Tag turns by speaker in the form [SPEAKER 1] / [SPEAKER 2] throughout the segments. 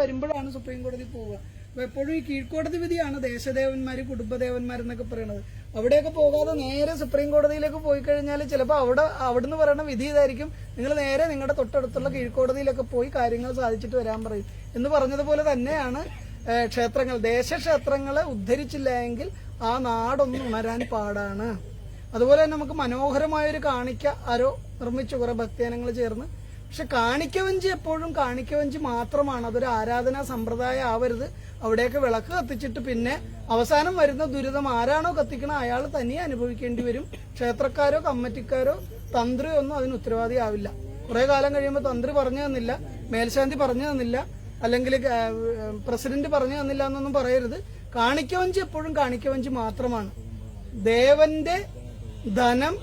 [SPEAKER 1] വരുമ്പോഴാണ് സുപ്രീം കോടതി പോവുക. അപ്പൊ എപ്പോഴും ഈ കീഴ്ക്കോടതി വിധിയാണ് ദേശദേവന്മാര് കുടുംബദേവന്മാരെന്നൊക്കെ പറയുന്നത്. അവിടെയൊക്കെ പോകാതെ നേരെ സുപ്രീം കോടതിയിലേക്ക് പോയി കഴിഞ്ഞാൽ ചിലപ്പോൾ അവിടുന്ന് പറയുന്ന വിധി ഇതായിരിക്കും, നിങ്ങൾ നേരെ നിങ്ങളുടെ തൊട്ടടുത്തുള്ള കീഴ്ക്കോടതിയിലൊക്കെ പോയി കാര്യങ്ങൾ സാധിച്ചിട്ട് വരാൻ പറയും എന്ന് പറഞ്ഞതുപോലെ തന്നെയാണ് ക്ഷേത്രങ്ങൾ. ദേശക്ഷേത്രങ്ങളെ ഉദ്ധരിച്ചില്ല എങ്കിൽ ആ നാടൊന്നും ഉണരാൻ പാടാണ്. അതുപോലെ തന്നെ നമുക്ക് മനോഹരമായൊരു കാണിക്ക ആരോ നിർമ്മിച്ചു, കുറെ ഭക്തജനങ്ങൾ ചേർന്ന്. പക്ഷെ കാണിക്കവഞ്ചി എപ്പോഴും കാണിക്കവഞ്ചി മാത്രമാണ്, അതൊരു ആരാധനാ സമ്പ്രദായം ആവരുത്. അവിടെയൊക്കെ വിളക്ക് കത്തിച്ചിട്ട് പിന്നെ അവസാനം വരുന്ന ദുരിതം ആരാണോ കത്തിക്കണം അയാൾ തനിയെ അനുഭവിക്കേണ്ടി വരും. ക്ഷേത്രക്കാരോ കമ്മിറ്റിക്കാരോ തന്ത്രിയോ ഒന്നും അതിന് ഉത്തരവാദിയാവില്ല. കുറെ കാലം കഴിയുമ്പോൾ തന്ത്രി പറഞ്ഞു തന്നില്ല, മേൽശാന്തി പറഞ്ഞു തന്നില്ല, അല്ലെങ്കിൽ പ്രസിഡന്റ് പറഞ്ഞു തന്നില്ല എന്നൊന്നും പറയരുത്. കാണിക്കവഞ്ചി എപ്പോഴും കാണിക്കവഞ്ചി മാത്രമാണ്. ദേവന്റെ ധനം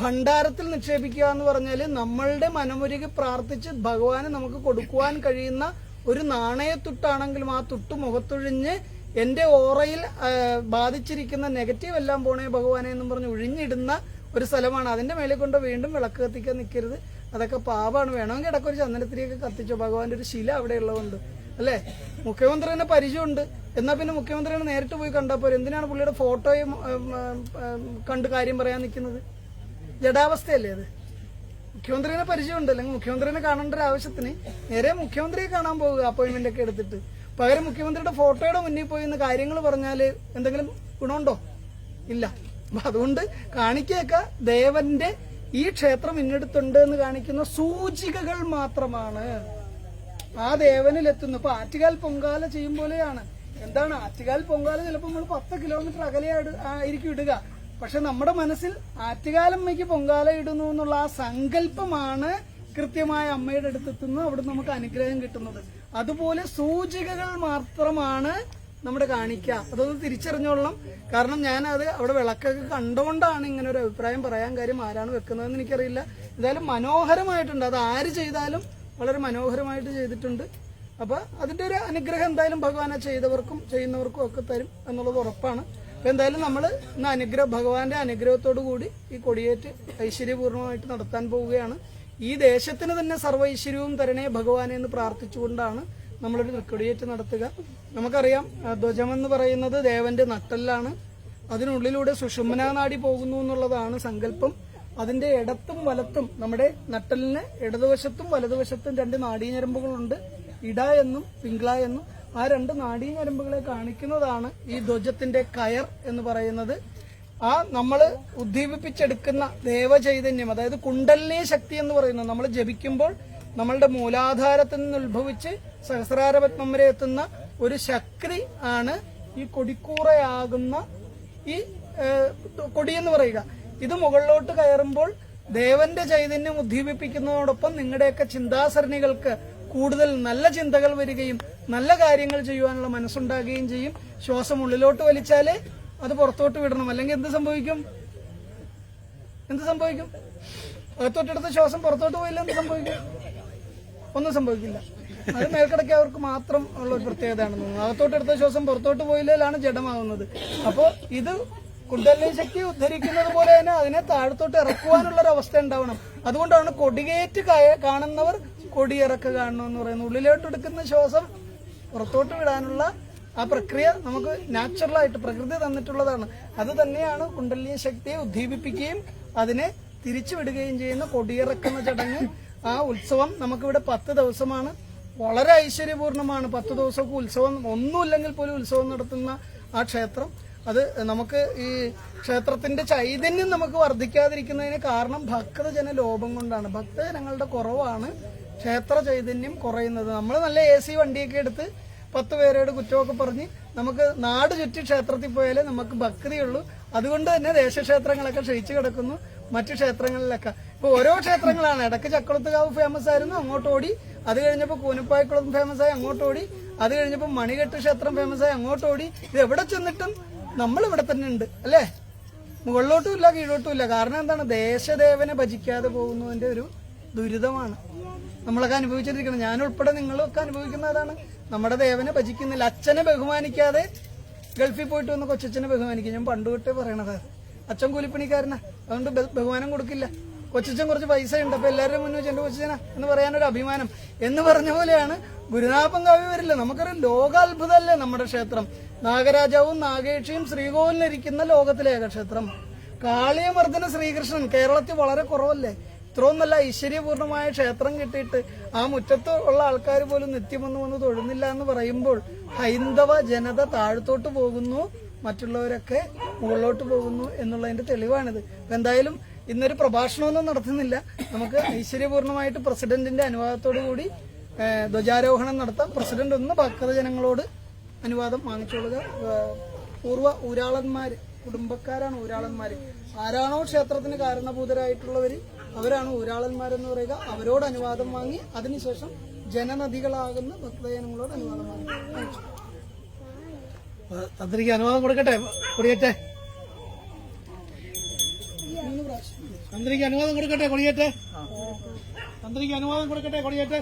[SPEAKER 1] ഭണ്ഡാരത്തിൽ നിക്ഷേപിക്കുക എന്ന് പറഞ്ഞാൽ നമ്മളുടെ മനമൊരുകി പ്രാർത്ഥിച്ച് ഭഗവാന് നമുക്ക് കൊടുക്കുവാൻ കഴിയുന്ന ഒരു നാണയത്തുട്ടാണെങ്കിലും ആ തുട്ട് മുഖത്തൊഴിഞ്ഞ് എന്റെ ഓറയിൽ ബാധിച്ചിരിക്കുന്ന നെഗറ്റീവ് എല്ലാം പോണേ ഭഗവാനെ എന്നും പറഞ്ഞ് ഒഴിഞ്ഞിടുന്ന ഒരു സ്ഥലമാണ്. അതിന്റെ മേലെ കൊണ്ട് വീണ്ടും വിളക്ക് കത്തിക്കാൻ നിൽക്കരുത്, അതൊക്കെ പാപമാണ്. വേണമെങ്കിൽ ഇടയ്ക്ക് ഒരു ചന്ദനത്തിരിയൊക്കെ കത്തിച്ചോ, ഭഗവാന്റെ ഒരു ശില അവിടെ ഉള്ളതുകൊണ്ട് അല്ലേ. മുഖ്യമന്ത്രിനെ പരിചയമുണ്ട്, എന്നാ പിന്നെ മുഖ്യമന്ത്രിനെ നേരിട്ട് പോയി കണ്ടാൽ പോരെ. എന്തിനാണ് പുള്ളിയുടെ ഫോട്ടോയും കണ്ട് കാര്യം പറയാൻ നിൽക്കുന്നത്? ജഡാവസ്ഥയല്ലേ അത്? മുഖ്യമന്ത്രിനെ പരിചയമുണ്ട്, അല്ലെങ്കിൽ മുഖ്യമന്ത്രിനെ കാണേണ്ട ഒരു ആവശ്യത്തിന് നേരെ മുഖ്യമന്ത്രിയെ കാണാൻ പോവുക അപ്പോയിന്റ്മെന്റ് ഒക്കെ എടുത്തിട്ട്. പകരം മുഖ്യമന്ത്രിയുടെ ഫോട്ടോയുടെ മുന്നിൽ പോയി ഇന്ന് കാര്യങ്ങൾ പറഞ്ഞാല് എന്തെങ്കിലും ഗുണമുണ്ടോ? ഇല്ല. അപ്പൊ അതുകൊണ്ട് കാണിക്കയൊക്കെ ദേവന്റെ ഈ ക്ഷേത്രം ഇന്നെടുത്തുണ്ട് എന്ന് കാണിക്കുന്ന സൂചികകൾ മാത്രമാണ്. ആ ദേവനിലെത്തുന്നു. ഇപ്പൊ ആറ്റുകാൽ പൊങ്കാല ചെയ്യും പോലെയാണ്. എന്താണ് ആറ്റുകാൽ പൊങ്കാല? ചിലപ്പോൾ നമ്മൾ 10 കിലോമീറ്റർ അകലെ ആയിരിക്കും ഇടുക. പക്ഷെ നമ്മുടെ മനസ്സിൽ ആറ്റുകാലമ്മയ്ക്ക് പൊങ്കാല ഇടുന്നു എന്നുള്ള ആ സങ്കല്പമാണ് കൃത്യമായ അമ്മയുടെ അടുത്തെത്തുന്നത്. അവിടെ നമുക്ക് അനുഗ്രഹം കിട്ടുന്നത്. അതുപോലെ സൂചികകൾ മാത്രമാണ് നമ്മുടെ കാണിക്ക. അതൊന്ന് തിരിച്ചറിഞ്ഞോളണം. കാരണം ഞാനത് അവിടെ വിളക്കൊക്കെ കണ്ടുകൊണ്ടാണ് ഇങ്ങനെ ഒരു അഭിപ്രായം പറയാൻ കാര്യം. ആരാണ് വെക്കുന്നതെന്ന് എനിക്കറിയില്ല. എന്തായാലും മനോഹരമായിട്ടുണ്ട്. അത് ആര് ചെയ്താലും വളരെ മനോഹരമായിട്ട് ചെയ്തിട്ടുണ്ട്. അപ്പൊ അതിന്റെ ഒരു അനുഗ്രഹം എന്തായാലും ഭഗവാനെ ചെയ്തവർക്കും ചെയ്യുന്നവർക്കും ഒക്കെ തരും എന്നുള്ളത് ഉറപ്പാണ്. അപ്പൊ എന്തായാലും നമ്മൾ ഇന്ന് ഭഗവാന്റെ അനുഗ്രഹത്തോടു കൂടി ഈ കൊടിയേറ്റ് ഐശ്വര്യപൂർണ്ണമായിട്ട് നടത്താൻ പോവുകയാണ്. ഈ ദേശത്തിന് തന്നെ സർവ്വ ഐശ്വര്യവും തരണേ ഭഗവാനെ എന്ന് പ്രാർത്ഥിച്ചുകൊണ്ടാണ് നമ്മളൊരു തൃക്കൊടിയേറ്റ് നടത്തുക. നമുക്കറിയാം, ധ്വജമെന്ന് പറയുന്നത് ദേവന്റെ നട്ടെല്ലാണ്. അതിനുള്ളിലൂടെ സുഷുമ്നാ നാഡി പോകുന്നു എന്നുള്ളതാണ് സങ്കല്പം. അതിന്റെ ഇടത്തും വലത്തും, നമ്മുടെ നട്ടലിന് ഇടതുവശത്തും വലതുവശത്തും 2 നാഡീഞരമ്പുകളുണ്ട്. ഇട എന്നും പിംഗ്ല എന്നും. ആ 2 നാഡീഞരമ്പുകളെ കാണിക്കുന്നതാണ് ഈ ധ്വജത്തിന്റെ കയർ എന്ന് പറയുന്നത്. ആ നമ്മൾ ഉദ്ദീപിപ്പിച്ചെടുക്കുന്ന ദേവചൈതന്യം, അതായത് കുണ്ടലിനി ശക്തി എന്ന് പറയുന്നത്, നമ്മൾ ജപിക്കുമ്പോൾ നമ്മളുടെ മൂലാധാരത്തിൽ നിന്ന് ഉത്ഭവിച്ച് സഹസ്രാരപത്മം വരെ എത്തുന്ന ഒരു ശക്തി ആണ് ഈ കൊടിക്കൂറയാകുന്ന ഈ കൊടിയെന്ന് പറയുക. ഇത് മുകളിലോട്ട് കയറുമ്പോൾ ദേവന്റെ ചൈതന്യം ഉദ്ദീപിപ്പിക്കുന്നതോടൊപ്പം നിങ്ങളുടെയൊക്കെ ചിന്താസരണികൾക്ക് കൂടുതൽ നല്ല ചിന്തകൾ വരികയും നല്ല കാര്യങ്ങൾ ചെയ്യുവാനുള്ള മനസ്സുണ്ടാകുകയും ചെയ്യും. ശ്വാസം ഉള്ളിലോട്ട് വലിച്ചാലേ അത് പുറത്തോട്ട് വിടണം. അല്ലെങ്കിൽ എന്ത് സംഭവിക്കും? അകത്തോട്ടെടുത്ത ശ്വാസം പുറത്തോട്ട് പോയില്ല, എന്ത് സംഭവിക്കും? ഒന്നും സംഭവിക്കില്ല. അത് മേൽക്കടയ്ക്കവർക്ക് മാത്രം ഉള്ള ഒരു പ്രത്യേകതയാണെന്ന് തോന്നുന്നു. അകത്തോട്ടെടുത്ത ശ്വാസം പുറത്തോട്ട് പോയില്ലാണ് ജഡമാവുന്നത്. അപ്പോൾ ഇത് കുണ്ടലിനി ശക്തി ഉദ്ധരിക്കുന്നത് പോലെ തന്നെ അതിനെ താഴത്തോട്ട് ഇറക്കുവാനുള്ളൊരു അവസ്ഥ ഉണ്ടാവണം. അതുകൊണ്ടാണ് കൊടികേറ്റ് കാണുന്നവർ കൊടിയിറക്ക കാണണമെന്ന് പറയുന്നത്. ഉള്ളിലോട്ട് എടുക്കുന്ന ശ്വാസം പുറത്തോട്ട് വിടാനുള്ള ആ പ്രക്രിയ നമുക്ക് നാച്ചുറലായിട്ട് പ്രകൃതി തന്നിട്ടുള്ളതാണ്. അത് തന്നെയാണ് കുണ്ടലിനി ശക്തിയെ ഉദ്ദീപിപ്പിക്കുകയും അതിനെ തിരിച്ചുവിടുകയും ചെയ്യുന്ന കൊടിയിറക്കുന്ന ചടങ്ങ്. ആ ഉത്സവം നമുക്കിവിടെ 10 ദിവസമാണ്. വളരെ ഐശ്വര്യപൂർണ്ണമാണ്. 10 ദിവസമൊക്കെ ഉത്സവം, ഒന്നുമില്ലെങ്കിൽ പോലും ഉത്സവം നടത്തുന്ന ആ ക്ഷേത്രം. അത് നമുക്ക് ഈ ക്ഷേത്രത്തിന്റെ ചൈതന്യം നമുക്ക് വർദ്ധിക്കാതിരിക്കുന്നതിന് കാരണം ഭക്തജന ലോപം കൊണ്ടാണ്. ഭക്തജനങ്ങളുടെ കുറവാണ് ക്ഷേത്ര ചൈതന്യം കുറയുന്നത്. നമ്മൾ നല്ല AC വണ്ടിയൊക്കെ എടുത്ത് 10 പേരോട് കുറ്റമൊക്കെ പറഞ്ഞ് നമുക്ക് നാട് ചുറ്റി ക്ഷേത്രത്തിൽ പോയാലേ നമുക്ക് ഭക്തിയുള്ളൂ. അതുകൊണ്ട് തന്നെ ദേശക്ഷേത്രങ്ങളൊക്കെ ക്ഷയിച്ചു കിടക്കുന്നു. മറ്റു ക്ഷേത്രങ്ങളിലൊക്കെ ഇപ്പൊ ഓരോ ക്ഷേത്രങ്ങളാണ്. ഇടയ്ക്ക് ചക്കുളത്തുകാവ് ഫേമസ് ആയിരുന്നു, അങ്ങോട്ട് ഓടി. അത് കഴിഞ്ഞപ്പോൾ കൂനപ്പായക്കുളം ഫേമസ് ആയി, അങ്ങോട്ട് ഓടി. അത് കഴിഞ്ഞപ്പോൾ മണികെട്ട് ക്ഷേത്രം ഫേമസ് ആയി, അങ്ങോട്ട് ഓടി. ഇത് എവിടെ ചെന്നിട്ടും നമ്മൾ ഇവിടെ തന്നെ ഉണ്ട് അല്ലേ? മുകളിലോട്ടും ഇല്ല കീഴോട്ടും ഇല്ല. കാരണം എന്താണ്? ദേശദേവനെ ഭജിക്കാതെ പോകുന്നതിന്റെ ഒരു ദുരിതമാണ് നമ്മളൊക്കെ അനുഭവിച്ചിരിക്കണം. ഞാനുൾപ്പെടെ നിങ്ങളൊക്കെ അനുഭവിക്കുന്നതാണ്. നമ്മുടെ ദേവനെ ഭജിക്കുന്നില്ല. അച്ഛനെ ബഹുമാനിക്കാതെ ഗൾഫിൽ പോയിട്ട് വന്ന് കൊച്ചച്ഛനെ ബഹുമാനിക്കും. ഞാൻ പണ്ട് തൊട്ടേ പറയണത്. അച്ഛൻ കൂലിപ്പണിക്കാരനാ, അതുകൊണ്ട് ബഹുമാനം കൊടുക്കില്ല. കൊച്ചച്ഛൻ കുറച്ച് പൈസ ഉണ്ട്, അപ്പൊ എല്ലാവരുടെ മുന്നിൽ വെച്ച് എന്റെ കൊച്ചച്ഛന എന്ന് പറയാനൊരു അഭിമാനം എന്ന് പറഞ്ഞ പോലെയാണ് ഗുരുനാഥൻ കാവ്യ വരില്ല. നമുക്കറിയാം ലോകാത്ഭുതമല്ലേ നമ്മുടെ ക്ഷേത്രം. നാഗരാജാവും നാഗേക്ഷിയും ശ്രീകോവിലിരിക്കുന്ന ലോകത്തിലെ ഏകക്ഷേത്രം. കാളിയമർദ്ദന ശ്രീകൃഷ്ണൻ കേരളത്തിൽ വളരെ കുറവല്ലേ? ഇത്രയും നല്ല ഐശ്വര്യപൂർണമായ ക്ഷേത്രം കിട്ടിയിട്ട് ആ മുറ്റത്ത് ഉള്ള ആൾക്കാർ പോലും നിത്യമൊന്നും വന്ന് തൊഴുന്നില്ല എന്ന് പറയുമ്പോൾ ഹൈന്ദവ ജനത താഴത്തോട്ട് പോകുന്നു, മറ്റുള്ളവരൊക്കെ മുകളിലോട്ട് പോകുന്നു എന്നുള്ളതിന്റെ തെളിവാണിത്. അപ്പൊ എന്തായാലും ഇന്നൊരു പ്രഭാഷണമൊന്നും നടത്തുന്നില്ല. നമുക്ക് ഐശ്വര്യപൂർണമായിട്ട് പ്രസിഡന്റിന്റെ അനുവാദത്തോടു കൂടി ധ്വജാരോഹണം നടത്താം. പ്രസിഡന്റ് ഒന്ന് ഭക്തജനങ്ങളോട് അനുവാദം വാങ്ങിച്ചോളുക. പൂർവ്വ ഊരാളന്മാര്, കുടുംബക്കാരാണ് ഊരാളന്മാര്. ആരാണോ ക്ഷേത്രത്തിന് കാരണഭൂതരായിട്ടുള്ളവര് അവരാണ് ഊരാളന്മാരെന്ന് പറയുക. അവരോട് അനുവാദം വാങ്ങി അതിനുശേഷം ജനനദികളാകുന്ന ഭക്തജനങ്ങളോട് അനുവാദം വാങ്ങി.
[SPEAKER 2] തന്ത്രിക്ക് അനുവാദം കൊടുക്കട്ടെ, കൊടിയേറ്റെ. തന്ത്രിക്ക് അനുവാദം കൊടുക്കട്ടെ, കൊടിയേറ്റെ. തന്ത്രിക്ക് അനുവാദം കൊടുക്കട്ടെ, കൊടിയേറ്റെ.